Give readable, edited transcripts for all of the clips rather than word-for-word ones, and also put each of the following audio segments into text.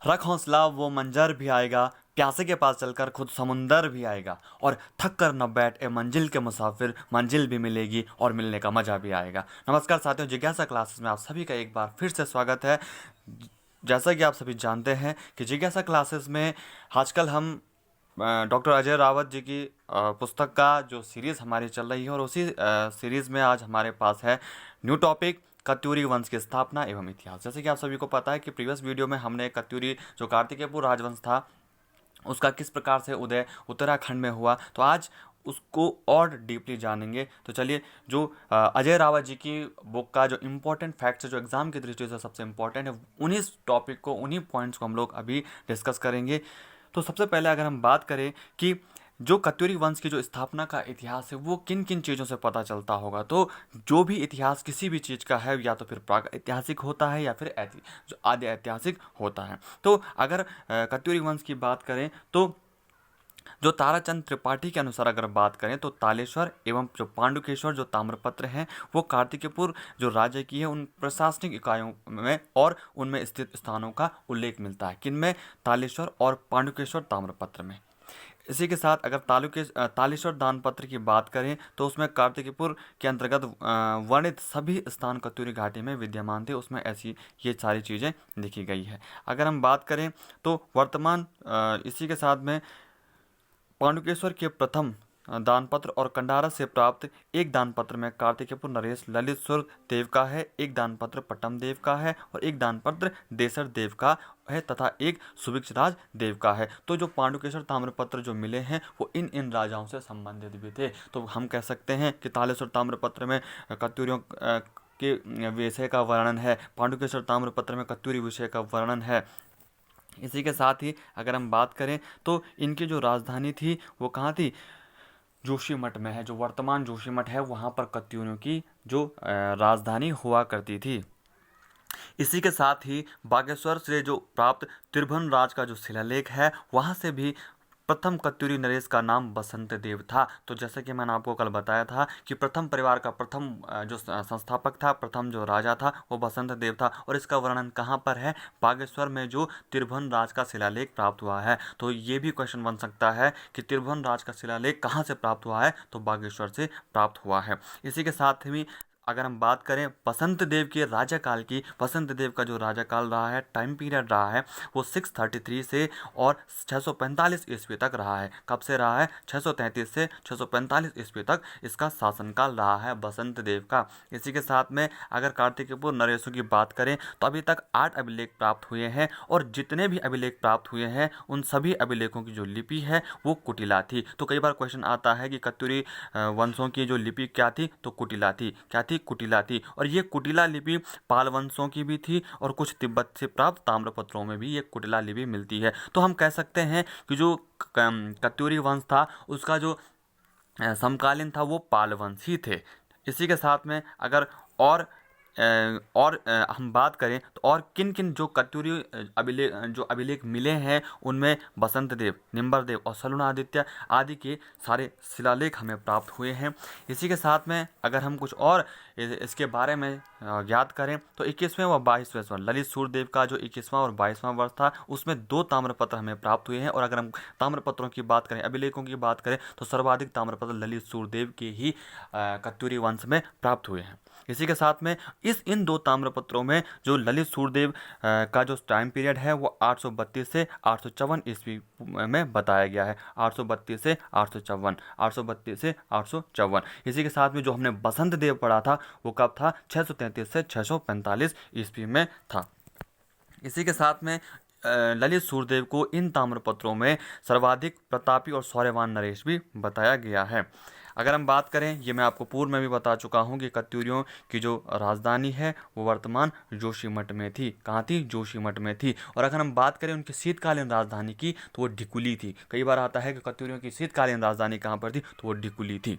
रख हौसला वो मंजर भी आएगा, प्यासे के पास चलकर खुद समुंदर भी आएगा। और थक कर न बैठ ए मंजिल के मुसाफिर, मंजिल भी मिलेगी और मिलने का मजा भी आएगा। नमस्कार साथियों, जिज्ञासा क्लासेस में आप सभी का एक बार फिर से स्वागत है। जैसा कि आप सभी जानते हैं कि जिज्ञासा क्लासेस में आजकल हम डॉक्टर अजय रावत जी की पुस्तक का जो सीरीज़ हमारी चल रही है, और उसी सीरीज़ में आज हमारे पास है न्यू टॉपिक, कत्यूरी वंश की स्थापना एवं इतिहास। जैसे कि आप सभी को पता है कि प्रीवियस वीडियो में हमने कत्यूरी जो कार्तिकेयपुर राजवंश था उसका किस प्रकार से उदय उत्तराखंड में हुआ, तो आज उसको और डीपली जानेंगे। तो चलिए, जो अजय रावत जी की बुक का जो इम्पोर्टेंट फैक्ट्स है, जो एग्जाम की दृष्टि से सबसे इम्पोर्टेंट है, उन्हीं टॉपिक को, उन्हीं पॉइंट्स को हम लोग अभी डिस्कस करेंगे। तो सबसे पहले अगर हम बात करें कि जो कत्यूरी वंश की जो स्थापना का इतिहास है वो किन किन चीज़ों से पता चलता होगा, तो जो भी इतिहास किसी भी चीज़ का है, या तो फिर प्राग ऐतिहासिक होता है या फिर जो आदि ऐतिहासिक होता है। तो अगर कत्यूरी वंश की बात करें तो जो ताराचंद त्रिपाठी के अनुसार अगर बात करें तो तालेश्वर एवं जो पांडुकेश्वर जो ताम्रपत्र हैं वो कार्तिकेयपुर जो राज्य की है उन प्रशासनिक इकाइयों में और उनमें स्थित स्थानों का उल्लेख मिलता है। किनमें? तालेश्वर और पांडुकेश्वर ताम्रपत्र में। इसी के साथ अगर तालेश्वर दानपत्र की बात करें तो उसमें कार्तिकेयपुर के अंतर्गत वर्णित सभी स्थान कत्यूरी घाटी में विद्यमान थे, उसमें ऐसी ये सारी चीज़ें लिखी गई है। अगर हम बात करें तो वर्तमान इसी के साथ में पांडुकेश्वर के प्रथम दानपत्र और कंडारा से प्राप्त एक दानपत्र में कार्तिकेयपुर नरेश ललित सुर देव का है, एक दानपत्र पट्टम देव का है और एक दानपत्र देसर देव का है तथा एक सुभिक्ष राज देव का है। तो जो पांडुकेश्वर ताम्रपत्र जो मिले हैं वो इन राजाओं से संबंधित भी थे। तो हम कह सकते हैं कि तालेश्वर ताम्रपत्र में कत्यूरियों के विषय का वर्णन है, पांडुकेश्वर ताम्रपत्र में कत्यूरी विषय का वर्णन है। इसी के साथ ही अगर हम बात करें तो इनकी जो राजधानी थी वो कहाँ थी? जोशीमठ में है। जो वर्तमान जोशीमठ है वहाँ पर कत्यूरियों की जो राजधानी हुआ करती थी। इसी के साथ ही बागेश्वर से जो प्राप्त त्रिभुवन राज का जो शिलालेख है वहाँ से भी प्रथम कत्यूरी नरेश का नाम बसंत देव था। तो जैसे कि मैंने आपको कल बताया था कि प्रथम परिवार का प्रथम जो संस्थापक था, प्रथम जो राजा था वो बसंत देव था। और इसका वर्णन कहाँ पर है? बागेश्वर में जो त्रिभुवन राज का शिलालेख प्राप्त हुआ है। तो ये भी क्वेश्चन बन सकता है कि त्रिभुवन राज का शिलालेख कहाँ से प्राप्त हुआ है, तो बागेश्वर से प्राप्त हुआ है। इसी के साथ ही अगर हम बात करें बसंत देव के राजा काल की, बसंत देव का जो राजा काल रहा है, टाइम पीरियड रहा है, वो 633 से और 645 ईस्वी तक रहा है। कब से रहा है? 633 से 645 ईस्वी तक इसका शासनकाल रहा है बसंत देव का। इसी के साथ में अगर कार्तिकेयपुर नरेशों की बात करें तो अभी तक 8 अभिलेख प्राप्त हुए हैं, और जितने भी अभिलेख प्राप्त हुए हैं उन सभी अभिलेखों की जो लिपि है वो कुटिला थी। तो कई बार क्वेश्चन आता है कि कत्यूरी वंशों की जो लिपि क्या थी, तो कुटिला थी। क्या थी? कुटिला थी। और ये कुटिला लिपि पाल वंशों की भी थी और कुछ तिब्बत से प्राप्त ताम्रपत्रों में भी ये कुटिला लिपि मिलती है। तो हम कह सकते हैं कि जो कत्यूरी वंश था उसका जो समकालीन था वो पाल वंश ही थे। इसी के साथ में अगर और हम बात करें तो और किन किन जो कत्यूरी अभिलेख मिले हैं उनमें बसंत देव, निम्बर देव और सलूणादित्य आदि के सारे शिलालेख हमें प्राप्त हुए हैं। इसी के साथ में अगर हम कुछ और इसके बारे में याद करें तो 21वें व 22वें स्वर ललित सूर्यदेव का जो 21वां और 22वां वर्ष था उसमें 2 ताम्रपत्र हमें प्राप्त हुए हैं। और अगर हम ताम्रपत्रों की बात करें, अभिलेखों की बात करें, तो सर्वाधिक ताम्रपत्र ललित सूर्यदेव के ही कत्यूरी वंश में प्राप्त हुए हैं। इसी के साथ में इन 2 ताम्रपत्रों में जो ललित सूर्यदेव का जो टाइम पीरियड है वो 832 से 854 ईस्वी में बताया गया है। 832 से 854, 832 से 854। इसी के साथ में जो हमने बसंत देव पढ़ा था वो कब था? 633 से 645 ईस्वी में था। इसी के साथ में ललित सूर्यदेव को इन ताम्रपत्रों में सर्वाधिक प्रतापी और शौर्यवान नरेश भी बताया गया है। अगर हम बात करें, ये मैं आपको पूर्व में भी बता चुका हूँ कि कत्यूरियों की जो राजधानी है वो वर्तमान जोशीमठ में थी। कहाँ थी? जोशीमठ में थी। और अगर हम बात करें उनकी शीतकालीन राजधानी की तो वो ढिकुली थी। कई बार आता है कि कत्यूरियों की शीतकालीन राजधानी कहाँ पर थी, तो वो ढिकुली थी।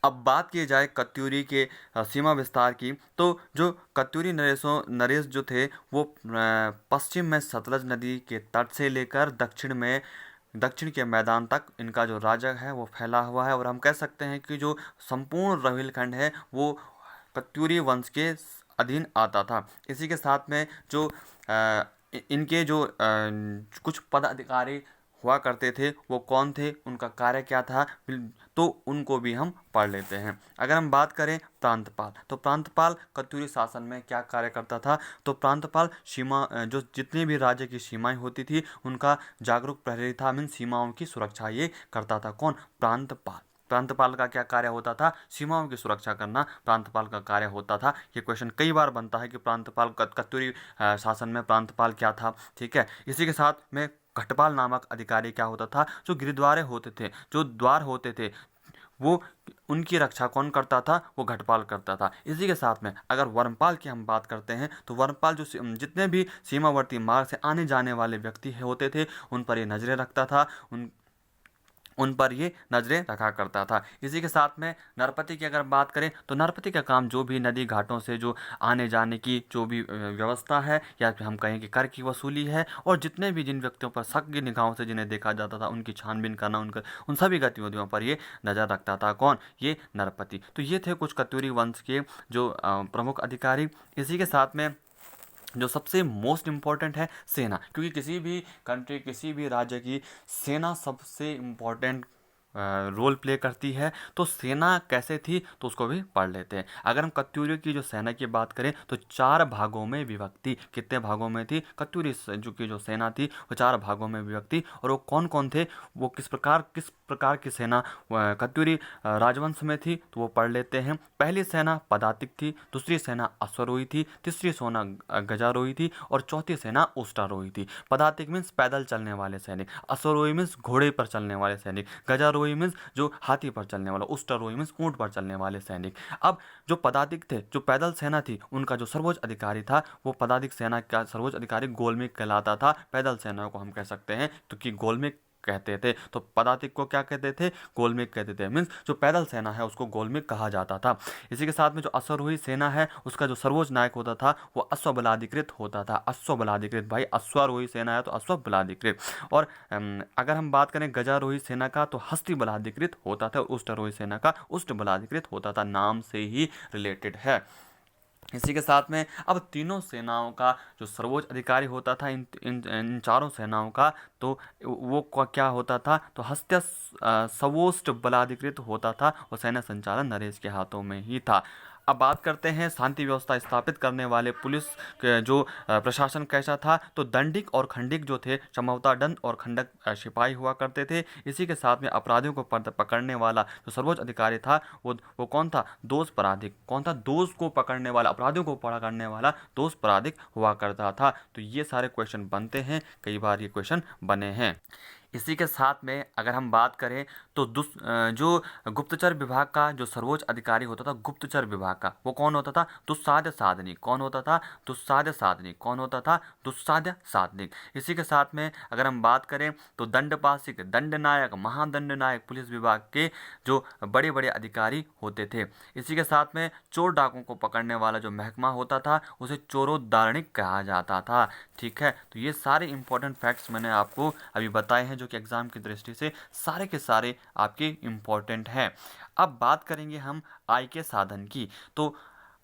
अब बात की जाए कत्यूरी के सीमा विस्तार की, तो जो कत्यूरी नरेश जो थे वो पश्चिम में सतलज नदी के तट से लेकर दक्षिण के मैदान तक इनका जो राज्य है वो फैला हुआ है। और हम कह सकते हैं कि जो संपूर्ण रोहिलखंड है वो कत्यूरी वंश के अधीन आता था। इसी के साथ में जो इनके जो कुछ पदाधिकारी हुआ करते थे वो कौन थे, उनका कार्य क्या था, तो उनको भी हम पढ़ लेते हैं। अगर हम बात करें प्रांतपाल, तो प्रांतपाल कत्यूरी शासन में क्या कार्य करता था, तो प्रांतपाल सीमा जो जितने भी राज्य की सीमाएं होती थी उनका जागरूक प्रहरी था, मीन सीमाओं की सुरक्षा ये करता था। कौन? प्रांतपाल। प्रांतपाल का क्या कार्य होता था? सीमाओं की सुरक्षा करना प्रांतपाल का कार्य होता था। ये क्वेश्चन कई बार बनता है कि प्रांतपाल कत्यूरी शासन में प्रांतपाल क्या था। ठीक है, इसी के साथ में घटपाल नामक अधिकारी क्या होता था? जो गिरद्वारे होते थे, जो द्वार होते थे, वो उनकी रक्षा कौन करता था? वो घटपाल करता था। इसी के साथ में अगर वर्मपाल की हम बात करते हैं तो वर्मपाल जो जितने भी सीमावर्ती मार्ग से आने जाने वाले व्यक्ति होते थे उन पर ये नजरें रखता था, उन पर ये नजरें रखा करता था। इसी के साथ में नरपति की अगर बात करें तो नरपति का काम जो भी नदी घाटों से जो आने जाने की जो भी व्यवस्था है, या फिर हम कहें कि कर की वसूली है, और जितने भी जिन व्यक्तियों पर शक की निगाहों से जिन्हें देखा जाता था उनकी छानबीन करना, उन सभी गतिविधियों पर ये नज़र रखता था। कौन? ये नरपति। तो ये थे कुछ कत्यूरी वंश के जो प्रमुख अधिकारी। इसी के साथ में जो सबसे मोस्ट इम्पॉर्टेंट है सेना, क्योंकि किसी भी कंट्री, किसी भी राज्य की सेना सबसे इम्पॉर्टेंट रोल प्ले करती है। तो सेना कैसे थी तो उसको भी पढ़ लेते हैं। अगर हम कत्यूरी की जो सेना की बात करें तो 4 भागों में विभक्त थी। कितने भागों में थी? कत्यूरी जो सेना थी वो 4 भागों में विभक्त थी। और वो कौन कौन थे, वो किस प्रकार की सेना कत्यूरी राजवंश में थी, तो वो पढ़ लेते हैं। पहली सेना पदातिक थी, दूसरी सेना अश्वरोही थी, तीसरी सेना गजारोही थी, और चौथी सेना उष्टारोही थी। पदातिक मीन्स पैदल चलने वाले सैनिक, अश्वरोही मीन्स घोड़े पर चलने वाले सैनिक, गजारोही मीन्स जो हाथी पर चलने वाला, उष्टारोही मीन्स ऊंट पर चलने वाले सैनिक। अब जो पदातिक थे, जो पैदल सेना थी, उनका जो सर्वोच्च अधिकारी था वो पदातिक सेना का सर्वोच्च अधिकारी गोलमेक कहलाता था। पैदल सेना को हम कह सकते हैं क्योंकि गोलमेक कहते थे, तो पदातिक को क्या कहते थे? गोलमेक कहते थे। मीन्स जो पैदल सेना है उसको गोलमेक कहा जाता था। इसी के साथ में जो अश्वरोही सेना है उसका जो सर्वोच्च नायक होता था वो अश्वबलाधिकृत होता था। अश्वबलाधिकृत, भाई अश्वारोही सेना है तो अश्वबलाधिकृत। और अगर हम बात करें गजारोही सेना का तो हस्ती बलाधिकृत होता था, और उष्टारोही सेना का उष्ट बलाधिकृत होता था। नाम से ही रिलेटेड है। इसी के साथ में अब तीनों सेनाओं का जो सर्वोच्च अधिकारी होता था, इन चारों सेनाओं का, तो वो क्या होता था? तो हस्त्य सवोष्ट बलाधिकृत होता था, और सैन्य संचालन नरेश के हाथों में ही था। अब बात करते हैं शांति व्यवस्था स्थापित करने वाले पुलिस के जो प्रशासन कैसा था, तो दंडिक और खंडिक जो थे, संभवतः दंड और खंडक सिपाही हुआ करते थे। इसी के साथ में अपराधियों को पकड़ने वाला जो सर्वोच्च अधिकारी था वो कौन था? दोष पराधिक। कौन था? दोष को पकड़ने वाला, अपराधियों को पकड़ने वाला दोष पराधिक हुआ करता था। तो ये सारे क्वेश्चन बनते हैं, कई बार ये क्वेश्चन बने हैं। इसी के साथ में अगर हम बात करें तो जो गुप्तचर विभाग का जो सर्वोच्च अधिकारी होता था, गुप्तचर विभाग का, वो कौन होता था? दुस्साध्य साधनिक। कौन होता था? दुस्साध्य साधनिक। कौन होता था? दुस्साध्य साधनिक। इसी के साथ में अगर हम बात करें तो दंडपाशिक, दंडनायक, महादंडनायक पुलिस विभाग के जो बड़े बड़े अधिकारी होते थे। इसी के साथ में चोर डाकों को पकड़ने वाला जो महकमा होता था उसे चोरोद्धारणिक कहा जाता था। ठीक है, तो ये सारे इंपॉर्टेंट फैक्ट्स मैंने आपको अभी बताए हैं जो कि एग्जाम की दृष्टि से सारे के सारे आपके इम्पोर्टेंट हैं। अब बात करेंगे हम आय के साधन की। तो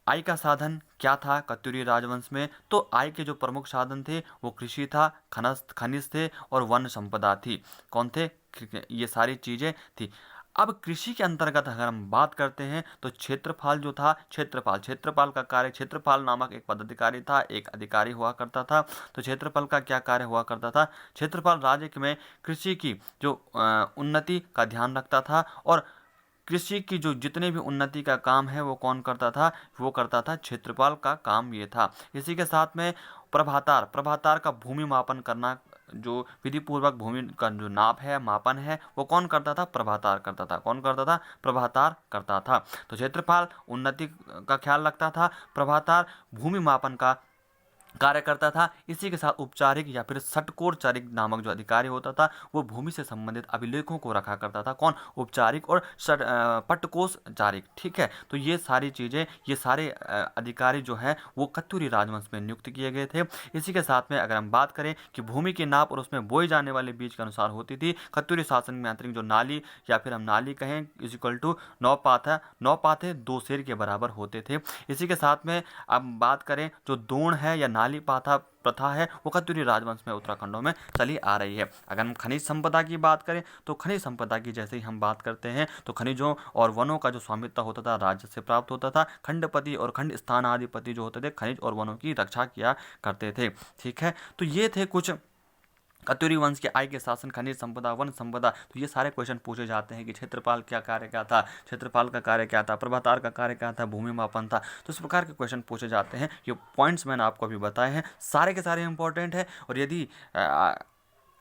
आय का साधन क्या था कत्यूरी राजवंश में? तो आय के जो प्रमुख साधन थे वो कृषि था, खनिज थे, और वन संपदा थी। कौन थे? ये सारी चीजें थी। अब कृषि के अंतर्गत अगर हम बात करते हैं तो क्षेत्रपाल जो था, क्षेत्रपाल का कार्य, क्षेत्रपाल नामक एक पदाधिकारी था, एक अधिकारी हुआ करता था। तो क्षेत्रपाल का क्या कार्य हुआ करता था? क्षेत्रपाल राज्य में कृषि की जो उन्नति का ध्यान रखता था, और कृषि की जो जितने भी उन्नति का काम है वो कौन करता था? वो करता था क्षेत्रपाल का काम ये था। इसी के साथ में प्रभातार का भूमि मापन करना, जो विधि पूर्वक भूमि का जो नाप है, मापन है, वो कौन करता था? प्रभातार करता था। कौन करता था? प्रभातार करता था। तो क्षेत्रपाल उन्नति का ख्याल रखता था, प्रभातार भूमि मापन का कार्य करता था। इसी के साथ उपचारिक या फिर षटकोरचारिक नामक जो अधिकारी होता था वो भूमि से संबंधित अभिलेखों को रखा करता था। कौन? उपचारिक और पटकोषचारिक। ठीक है, तो ये सारी चीजें, ये सारे अधिकारी जो है वो कत्यूरी राजवंश में नियुक्त किए गए थे। इसी के साथ में अगर हम बात करें कि भूमि के नाप और उसमें बोए जाने वाले बीज के अनुसार होती थी। कत्यूरी शासन में आंतरिक जो नाली या फिर हम नाली कहें इज इक्वल टू 9 पाथे 2 सेर के बराबर होते थे। इसी के साथ में अब बात करें जो दोण है या काली प्रथा है वो कत्यूरी राजवंश में उत्तराखंडों में चली आ रही है। अगर हम खनिज संपदा की बात करें तो खनिज संपदा की जैसे ही हम बात करते हैं तो खनिजों और वनों का जो स्वामित्व होता था राज्य से प्राप्त होता था। खंडपति और खंड स्थानाधिपति जो होते थे खनिज और वनों की रक्षा किया करते थे। ठीक है, तो ये थे कुछ कत्यूरी वंश के आय के शासन, खनिज संपदा, वन संपदा। तो ये सारे क्वेश्चन पूछे जाते हैं कि क्षेत्रपाल क्या कार्य क्या था, क्षेत्रपाल का कार्य क्या था, प्रभातार का कार्य क्या था, भूमि मापन था। तो इस प्रकार के क्वेश्चन पूछे जाते हैं। ये पॉइंट्स मैंने आपको अभी बताए हैं, सारे के सारे इंपॉर्टेंट है। और यदि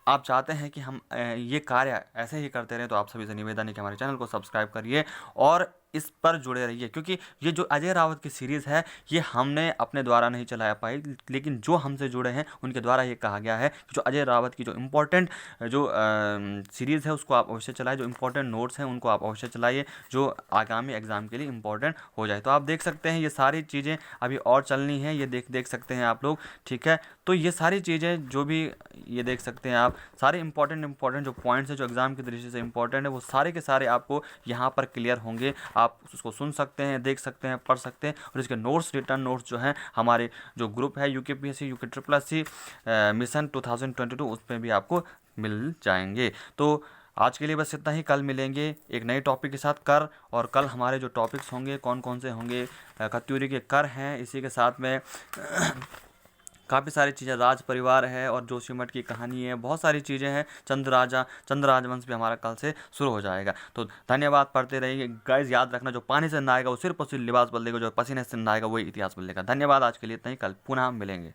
आप चाहते हैं कि हम ये कार्य ऐसे ही करते रहें तो आप सभी से निवेदन है कि हमारे चैनल को सब्सक्राइब करिए और इस पर जुड़े रहिए, क्योंकि ये जो अजय रावत की सीरीज़ है ये हमने अपने द्वारा नहीं चलाया पाई, लेकिन जो हमसे जुड़े हैं उनके द्वारा ये कहा गया है कि जो अजय रावत की जो इम्पोर्टेंट जो सीरीज़ है उसको आप अवश्य चलाइए, जो इम्पोर्टेंट नोट्स हैं उनको आप अवश्य चलाइए, जो आगामी एग्जाम के लिए इम्पोर्टेंट हो जाए। तो आप देख सकते हैं ये सारी चीज़ें अभी और चलनी है, ये देख सकते हैं आप लोग। ठीक है, तो ये सारी चीज़ें जो भी ये देख सकते हैं आप, सारे इंपॉर्टेंट जो पॉइंट्स हैं जो एग्जाम की दृष्टि से इंपॉर्टेंट है वो सारे के सारे आपको यहाँ पर क्लियर होंगे। आप उसको सुन सकते हैं, देख सकते हैं, पढ़ सकते हैं और इसके नोट्स, रिटर्न नोट्स जो हैं हमारे जो ग्रुप है यूकेपीएससी यूके मिशन 2022 उस पर भी आपको मिल जाएंगे। तो आज के लिए बस इतना ही, कल मिलेंगे एक नए टॉपिक के साथ कर। और कल हमारे जो टॉपिक्स होंगे कौन कौन से होंगे, कत्यूरी के कर हैं, इसी के साथ में काफ़ी सारी चीज़ें, राज परिवार है और जोशीमठ की कहानी है, बहुत सारी चीज़ें हैं। चंद्र राजवंश भी हमारा कल से शुरू हो जाएगा। तो धन्यवाद, पढ़ते रहिए गाइस। याद रखना जो पानी से नहाएगा वो सिर्फ और सिर्फ लिबास बदलेगा, जो पसीने से नहाएगा वही इतिहास बदलेगा। धन्यवाद, आज के लिए इतना ही, कल पुनः मिलेंगे।